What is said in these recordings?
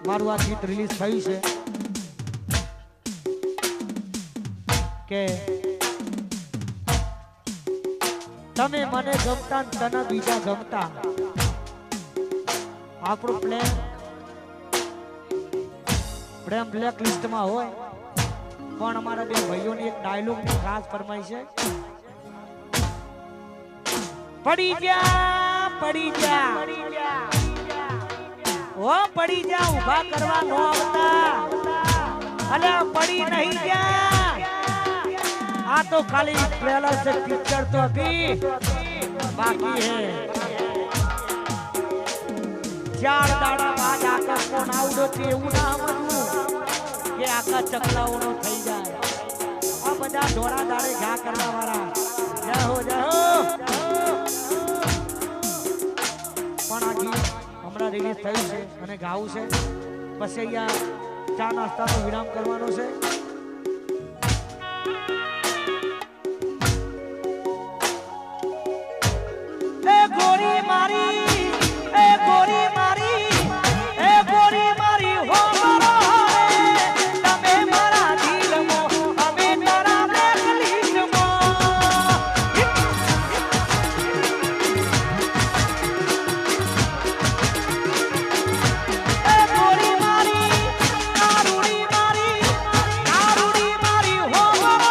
મારું આ ગીત રિલીઝ થયું છે કે તમે મને ગમતા તને બીજા ગમતા આપણો પ્રેમ બ્લેક લિસ્ટમાં હોય પણ અમારા બે ભાઈઓની એક ડાયલોગ ની ખાસ ફરમાઈ છે પડી જા ઓ પડી જા ઊભા કરવા નો આવતા અલે પડી નહીં જા આ તો ખાલી ટ્રેલર से पिक्चर तो अभी बाकी है ચાર દાડા બાદ આકાશ નો નાવડો છે એવું ના સમજવું કે આકાશ ચકલાઓનો થઈ જાય આ બધા ધોળા દાડે ઘા કરવા વાળા જાહો પણ આ ગીત હમણાં રિલીઝ થયું છે અને ગાવું છે પછી અહીંયા ચા નાસ્તાનો વિરામ કરવાનો છે ગોરી મારી એ ગોરી મારી એ ગોરી મારી હો મારો તમે મારા દિલમાં અમે તારા બ્લેક લિસ્ટમાં એ ગોરી મારી કારુડી મારી હો મારો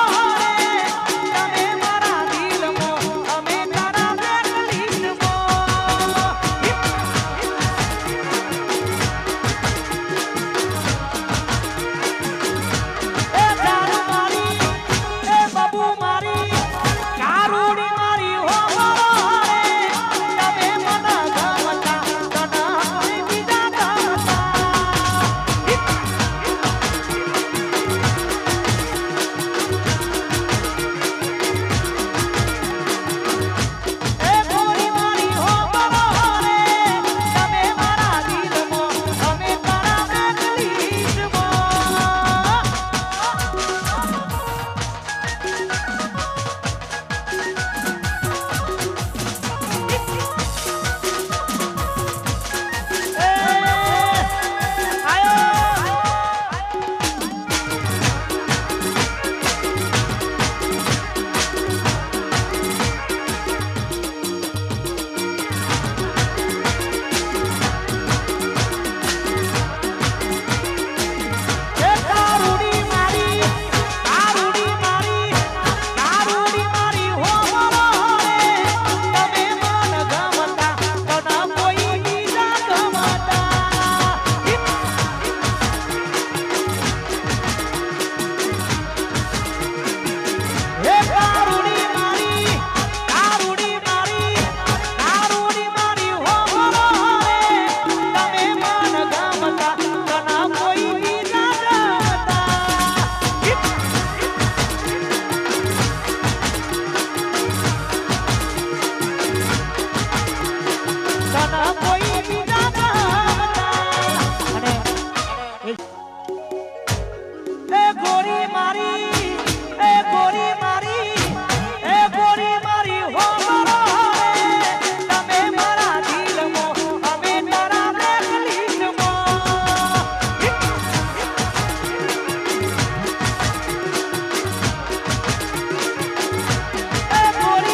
તમે મારા દિલમાં અમે તારા બ્લેક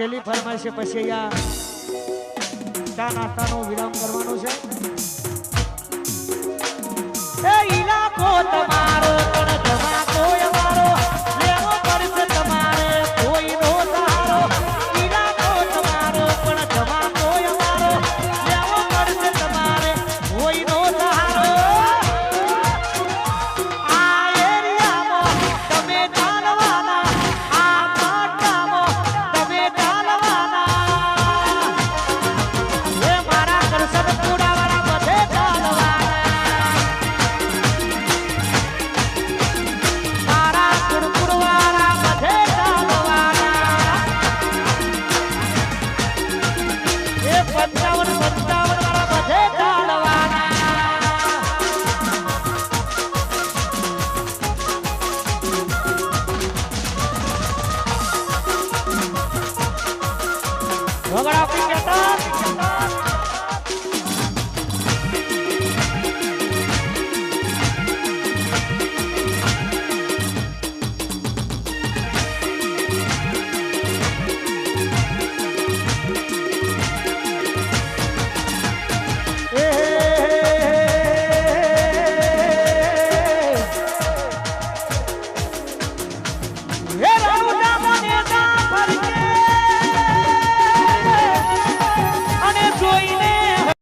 છેલ્લી ફરમાઈશ છે, પછી અહીંયા ચા નાસ્તાનો વિરામ કરવાનો છે.